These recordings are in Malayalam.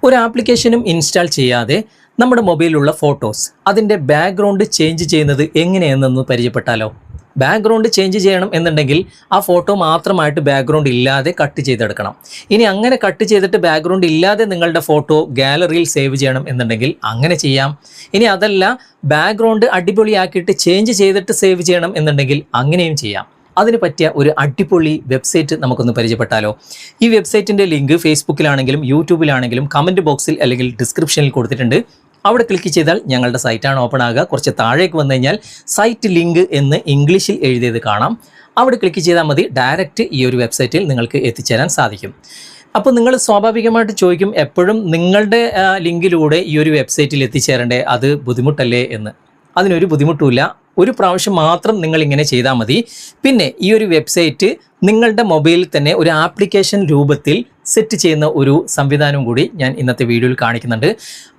ഒരു ആപ്ലിക്കേഷനും ഇൻസ്റ്റാൾ ചെയ്യാതെ നമ്മുടെ മൊബൈലിലുള്ള ഫോട്ടോസ് അതിൻ്റെ ബാക്ക്ഗ്രൗണ്ട് ചേഞ്ച് ചെയ്യുന്നത് എങ്ങനെയെന്നൊന്ന് പരിചയപ്പെട്ടാലോ? ബാക്ക്ഗ്രൗണ്ട് ചേഞ്ച് ചെയ്യണം എന്നുണ്ടെങ്കിൽ ആ ഫോട്ടോ മാത്രമായിട്ട് ബാക്ക്ഗ്രൗണ്ട് ഇല്ലാതെ കട്ട് ചെയ്തെടുക്കണം. ഇനി അങ്ങനെ കട്ട് ചെയ്തിട്ട് ബാക്ക്ഗ്രൗണ്ട് ഇല്ലാതെ നിങ്ങളുടെ ഫോട്ടോ ഗാലറിയിൽ സേവ് ചെയ്യണം എന്നുണ്ടെങ്കിൽ അങ്ങനെ ചെയ്യാം. ഇനി അതല്ല, ബാക്ക്ഗ്രൗണ്ട് അടിപൊളിയാക്കിയിട്ട് ചേഞ്ച് ചെയ്തിട്ട് സേവ് ചെയ്യണം എന്നുണ്ടെങ്കിൽ അങ്ങനെയും ചെയ്യാം. അതിന് പറ്റിയ ഒരു അടിപൊളി വെബ്സൈറ്റ് നമുക്കൊന്ന് പരിചയപ്പെട്ടാലോ? ഈ വെബ്സൈറ്റിൻ്റെ ലിങ്ക് ഫേസ്ബുക്കിലാണെങ്കിലും യൂട്യൂബിലാണെങ്കിലും കമൻറ്റ് ബോക്സിൽ അല്ലെങ്കിൽ ഡിസ്ക്രിപ്ഷനിൽ കൊടുത്തിട്ടുണ്ട്. അവിടെ ക്ലിക്ക് ചെയ്താൽ ഞങ്ങളുടെ സൈറ്റാണ് ഓപ്പൺ ആകുക. കുറച്ച് താഴേക്ക് വന്നു കഴിഞ്ഞാൽ സൈറ്റ് ലിങ്ക് എന്ന് ഇംഗ്ലീഷിൽ എഴുതിയത് കാണാം. അവിടെ ക്ലിക്ക് ചെയ്താൽ മതി, ഡയറക്റ്റ് ഈ ഒരു വെബ്സൈറ്റിൽ നിങ്ങൾക്ക് എത്തിച്ചേരാൻ സാധിക്കും. അപ്പോൾ നിങ്ങൾ സ്വാഭാവികമായിട്ട് ചോദിക്കും, എപ്പോഴും നിങ്ങളുടെ ലിങ്കിലൂടെ ഈ ഒരു വെബ്സൈറ്റിൽ എത്തിച്ചേരണ്ടേ, അത് ബുദ്ധിമുട്ടല്ലേ എന്ന്. അതിനൊരു ബുദ്ധിമുട്ടുമില്ല. ഒരു പ്രാവശ്യം മാത്രം നിങ്ങൾ ഇങ്ങനെ ചെയ്താൽ മതി. പിന്നെ ഈ ഒരു വെബ്സൈറ്റ് നിങ്ങളുടെ മൊബൈലിൽ തന്നെ ഒരു ആപ്ലിക്കേഷൻ രൂപത്തിൽ സെറ്റ് ചെയ്യുന്ന ഒരു സംവിധാനം കൂടി ഞാൻ ഇന്നത്തെ വീഡിയോയിൽ കാണിക്കുന്നുണ്ട്.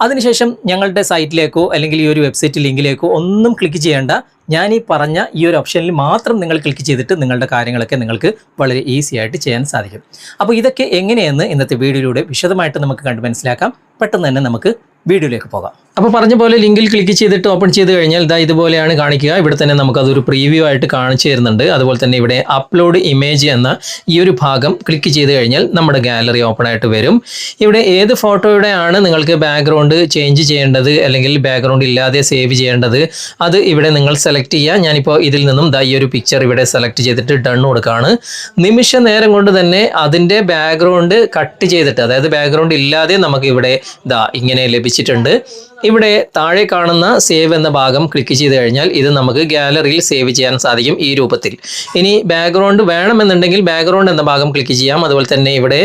അതിനുശേഷം ഞങ്ങളുടെ സൈറ്റിലേക്കോ അല്ലെങ്കിൽ ഈ ഒരു വെബ്സൈറ്റ് ലിങ്കിലേക്കോ ഒന്നും ക്ലിക്ക് ചെയ്യേണ്ട. ഞാൻ ഈ പറഞ്ഞ ഈ ഒരു ഓപ്ഷനിൽ മാത്രം നിങ്ങൾ ക്ലിക്ക് ചെയ്തിട്ട് നിങ്ങളുടെ കാര്യങ്ങളൊക്കെ നിങ്ങൾക്ക് വളരെ ഈസി ആയിട്ട് ചെയ്യാൻ സാധിക്കും. അപ്പോൾ ഇതൊക്കെ എങ്ങനെയെന്ന് ഇന്നത്തെ വീഡിയോയിലൂടെ വിശദമായിട്ട് നമുക്ക് കണ്ട് മനസ്സിലാക്കാം. പെട്ടെന്ന് തന്നെ നമുക്ക് വീഡിയോയിലേക്ക് പോകാം. അപ്പോൾ പറഞ്ഞ പോലെ ലിങ്കിൽ ക്ലിക്ക് ചെയ്തിട്ട് ഓപ്പൺ ചെയ്ത് കഴിഞ്ഞാൽ ഇതുപോലെയാണ് കാണിക്കുക. ഇവിടെ തന്നെ നമുക്കതൊരു പ്രീവ്യൂ ആയിട്ട് കാണിച്ചു തരുന്നുണ്ട്. അതുപോലെ തന്നെ ഇവിടെ അപ്ലോഡ് ഇമേജ് എന്ന ഈ ഒരു ഭാഗം ക്ലിക്ക് ചെയ്ത് കഴിഞ്ഞാൽ നമ്മുടെ ഗാലറി ഓപ്പൺ ആയിട്ട് വരും. ഇവിടെ ഏത് ഫോട്ടോയുടെയാണ് നിങ്ങൾക്ക് ബാക്ക്ഗ്രൗണ്ട് ചേഞ്ച് ചെയ്യേണ്ടത് അല്ലെങ്കിൽ ബാക്ക്ഗ്രൗണ്ട് ഇല്ലാതെ സേവ് ചെയ്യേണ്ടത്, അത് ഇവിടെ നിങ്ങൾ സെലക്ട് ചെയ്യുക. ഞാനിപ്പോൾ ഇതിൽ നിന്നും ഈ ഒരു പിക്ചർ ഇവിടെ സെലക്ട് ചെയ്തിട്ട് ഡൺ കൊടുക്കുകയാണ്. നിമിഷ നേരം കൊണ്ട് തന്നെ അതിൻ്റെ ബാക്ക്ഗ്രൗണ്ട് കട്ട് ചെയ്തിട്ട്, അതായത് ബാക്ക്ഗ്രൗണ്ട് ഇല്ലാതെ നമുക്ക് ഇവിടെ ഇങ്ങനെ ലഭിച്ചിട്ടുണ്ട്. ഇവിടെ താഴെ കാണുന്ന സേവ് എന്ന ഭാഗം ക്ലിക്ക് ചെയ്ത് കഴിഞ്ഞാൽ ഇത് നമുക്ക് ഗാലറിയിൽ സേവ് ചെയ്യാൻ സാധിക്കും ഈ രൂപത്തിൽ. ഇനി ബാക്ക്ഗ്രൗണ്ട് വേണമെന്നുണ്ടെങ്കിൽ ബാക്ക്ഗ്രൗണ്ട് എന്ന ഭാഗം ക്ലിക്ക് ചെയ്യാം. അതുപോലെ തന്നെ ഇവിടെ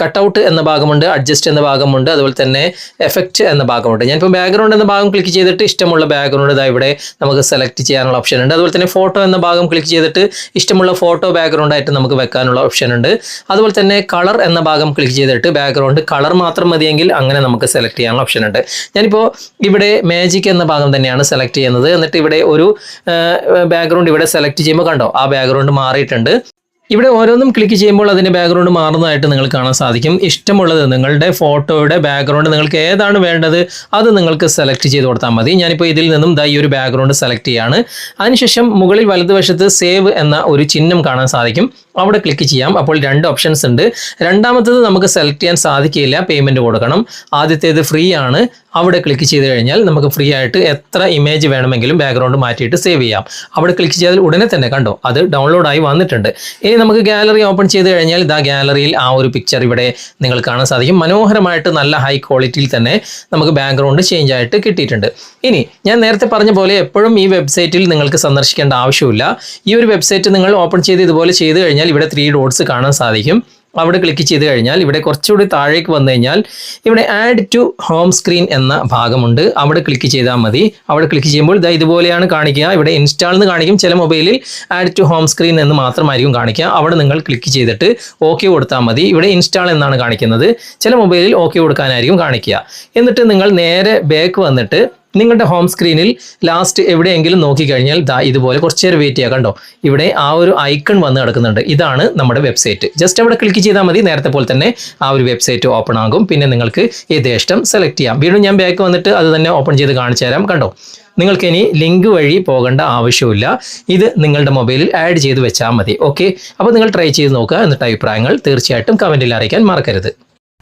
കട്ടൗട്ട് എന്ന ഭാഗമുണ്ട്, അഡ്ജസ്റ്റ് എന്ന ഭാഗമുണ്ട്, അതുപോലെ തന്നെ എഫക്റ്റ് എന്ന ഭാഗമുണ്ട്. ഞാനിപ്പോൾ ബാക്ക്ഗ്രൗണ്ട് എന്ന ഭാഗം ക്ലിക്ക് ചെയ്തിട്ട് ഇഷ്ടമുള്ള ബാക്ക്ഗ്രൗണ്ട് ഇവിടെ നമുക്ക് സെലക്ട് ചെയ്യാനുള്ള ഓപ്ഷൻ ഉണ്ട്. അതുപോലെ തന്നെ ഫോട്ടോ എന്ന ഭാഗം ക്ലിക്ക് ചെയ്തിട്ട് ഇഷ്ടമുള്ള ഫോട്ടോ ബാക്ക്ഗ്രൗണ്ട് ആയിട്ട് നമുക്ക് വെക്കാനുള്ള ഓപ്ഷൻ ഉണ്ട്. അതുപോലെ തന്നെ കളർ എന്ന ഭാഗം ക്ലിക്ക് ചെയ്തിട്ട് ബാക്ക്ഗ്രൗണ്ട് കളർ മാത്രം മതിയെങ്കിൽ അങ്ങനെ നമുക്ക് സെലക്ട് ചെയ്യാനുള്ള ഓപ്ഷൻ ഉണ്ട്. ഞാനിപ്പോൾ ഇവിടെ മാജിക് എന്ന ഭാഗം തന്നെയാണ് സെലക്ട് ചെയ്യുന്നത്. എന്നിട്ട് ഇവിടെ ഒരു ബാക്ക്ഗ്രൗണ്ട് ഇവിടെ സെലക്ട് ചെയ്യുമ്പോൾ കണ്ടോ, ആ ബാക്ക്ഗ്രൗണ്ട് മാറിയിട്ടുണ്ട്. ഇവിടെ ഓരോന്നും ക്ലിക്ക് ചെയ്യുമ്പോൾ അതിൻ്റെ ബാക്ക്ഗ്രൗണ്ട് മാറുന്നതായിട്ട് നിങ്ങൾ കാണാൻ സാധിക്കും. ഇഷ്ടമുള്ളത് നിങ്ങളുടെ ഫോട്ടോയുടെ ബാക്ക്ഗ്രൗണ്ട് നിങ്ങൾക്ക് ഏതാണ് വേണ്ടത് അത് നിങ്ങൾക്ക് സെലക്ട് ചെയ്ത് കൊടുത്താൽ മതി. ഞാനിപ്പോൾ ഇതിൽ നിന്നും ഈ ഒരു ബാക്ക്ഗ്രൗണ്ട് സെലക്ട് ചെയ്യാണ്. അതിനുശേഷം മുകളിൽ വലതുവശത്ത് സേവ് എന്ന ഒരു ചിഹ്നം കാണാൻ സാധിക്കും. അവിടെ ക്ലിക്ക് ചെയ്യാം. അപ്പോൾ രണ്ട് ഓപ്ഷൻസ് ഉണ്ട്. രണ്ടാമത്തേത് നമുക്ക് സെലക്ട് ചെയ്യാൻ സാധിക്കില്ല, പേയ്മെൻറ്റ് കൊടുക്കണം. ആദ്യത്തേത് ഫ്രീ ആണ്. അവിടെ ക്ലിക്ക് ചെയ്ത് കഴിഞ്ഞാൽ നമുക്ക് ഫ്രീ ആയിട്ട് എത്ര ഇമേജ് വേണമെങ്കിലും ബാക്ക്ഗ്രൗണ്ട് മാറ്റിയിട്ട് സേവ് ചെയ്യാം. അവിടെ ക്ലിക്ക് ചെയ്താൽ ഉടനെ തന്നെ കണ്ടോ അത് ഡൗൺലോഡായി വന്നിട്ടുണ്ട്. ഇനി നമുക്ക് ഗാലറി ഓപ്പൺ ചെയ്ത് കഴിഞ്ഞാൽ ഗാലറിയിൽ ആ ഒരു പിക്ചർ ഇവിടെ നിങ്ങൾ കാണാൻ സാധിക്കും. മനോഹരമായിട്ട് നല്ല ഹൈ ക്വാളിറ്റിയിൽ തന്നെ നമുക്ക് ബാക്ക്ഗ്രൗണ്ട് ചേഞ്ച് ആയിട്ട് കിട്ടിയിട്ടുണ്ട്. ഇനി ഞാൻ നേരത്തെ പറഞ്ഞ പോലെ എപ്പോഴും ഈ വെബ്സൈറ്റിൽ നിങ്ങൾക്ക് സന്ദർശിക്കേണ്ട ആവശ്യമില്ല. ഈ ഒരു വെബ്സൈറ്റ് നിങ്ങൾ ഓപ്പൺ ചെയ്ത് ഇതുപോലെ ചെയ്ത് കഴിഞ്ഞാൽ ഇവിടെ 3 ഡോട്ട്സ് കാണാൻ സാധിക്കും. അവിടെ ക്ലിക്ക് ചെയ്ത് കഴിഞ്ഞാൽ ഇവിടെ കുറച്ചുകൂടി താഴേക്ക് വന്നു കഴിഞ്ഞാൽ ഇവിടെ ആഡ് ടു ഹോം സ്ക്രീൻ എന്ന ഭാഗമുണ്ട്. അവിടെ ക്ലിക്ക് ചെയ്താൽ മതി. അവിടെ ക്ലിക്ക് ചെയ്യുമ്പോൾ ഇതുപോലെയാണ് കാണിക്കുക. ഇവിടെ ഇൻസ്റ്റാൾ എന്ന് കാണിക്കും. ചില മൊബൈലിൽ ആഡ് ടു ഹോം സ്ക്രീൻ എന്ന് മാത്രമായിരിക്കും കാണിക്കുക. അവിടെ നിങ്ങൾ ക്ലിക്ക് ചെയ്തിട്ട് ഓക്കെ കൊടുത്താൽ മതി. ഇവിടെ ഇൻസ്റ്റാൾ എന്നാണ് കാണിക്കുന്നത്. ചില മൊബൈലിൽ ഓക്കെ കൊടുക്കാനായിരിക്കും കാണിക്കുക. എന്നിട്ട് നിങ്ങൾ നേരെ ബാക്ക് വന്നിട്ട് നിങ്ങളുടെ ഹോം സ്ക്രീനിൽ ലാസ്റ്റ് എവിടെയെങ്കിലും നോക്കിക്കഴിഞ്ഞാൽ ഇതുപോലെ കുറച്ച് നേരം വെയിറ്റ് ചെയ്യുക. കണ്ടോ ഇവിടെ ആ ഒരു ഐക്കൺ വന്ന് കിടക്കുന്നുണ്ട്. ഇതാണ് നമ്മുടെ വെബ്സൈറ്റ്. ജസ്റ്റ് അവിടെ ക്ലിക്ക് ചെയ്താൽ മതി. നേരത്തെ പോലെ തന്നെ ആ ഒരു വെബ്സൈറ്റ് ഓപ്പൺ ആകും. പിന്നെ നിങ്ങൾക്ക് യഥേഷ്ടം സെലക്ട് ചെയ്യാം. വീണ്ടും ഞാൻ ബാക്ക് വന്നിട്ട് അത് തന്നെ ഓപ്പൺ ചെയ്ത് കാണിച്ചു തരാം. കണ്ടോ, നിങ്ങൾക്ക് ഇനി ലിങ്ക് വഴി പോകേണ്ട ആവശ്യമില്ല. ഇത് നിങ്ങളുടെ മൊബൈലിൽ ആഡ് ചെയ്ത് വെച്ചാൽ മതി. ഓക്കെ, അപ്പോൾ നിങ്ങൾ ട്രൈ ചെയ്ത് നോക്കുക. എന്നിട്ട് അഭിപ്രായങ്ങൾ തീർച്ചയായിട്ടും കമൻറ്റിൽ അറിയിക്കാൻ മറക്കരുത്.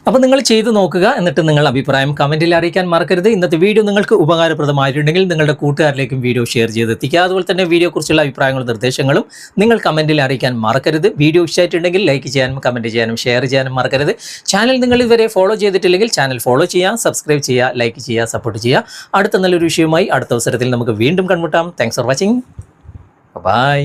അപ്പോൾ നിങ്ങൾ ചെയ്ത് നോക്കുക. എന്നിട്ട് നിങ്ങൾ അഭിപ്രായം കമൻറ്റിൽ അറിയിക്കാൻ മറക്കരുത്. ഇന്നത്തെ വീഡിയോ നിങ്ങൾക്ക് ഉപകാരപ്രദമായിട്ടുണ്ടെങ്കിൽ നിങ്ങളുടെ കൂട്ടുകാരിലേക്കും വീഡിയോ ഷെയർ ചെയ്തെത്തിക്കുക. അതുപോലെ തന്നെ വീഡിയോയെക്കുറിച്ചുള്ള അഭിപ്രായങ്ങളും നിർദ്ദേശങ്ങളും നിങ്ങൾ കമൻറ്റിൽ അറിയിക്കാൻ മറക്കരുത്. വീഡിയോ ഇഷ്ടമായിട്ടുണ്ടെങ്കിൽ ലൈക്ക് ചെയ്യാനും കമൻറ്റ് ചെയ്യാനും ഷെയർ ചെയ്യാനും മറക്കരുത്. ചാനൽ നിങ്ങൾ ഇതുവരെ ഫോളോ ചെയ്തിട്ടില്ലെങ്കിൽ ചാനൽ ഫോളോ ചെയ്യുക, സബ്സ്ക്രൈബ് ചെയ്യുക, ലൈക്ക് ചെയ്യുക, സപ്പോർട്ട് ചെയ്യുക. അടുത്ത നല്ലൊരു വിഷയവുമായി അടുത്ത അവസരത്തിൽ നമുക്ക് വീണ്ടും കണ്ടുമുട്ടാം. Thanks for watching. ബൈ.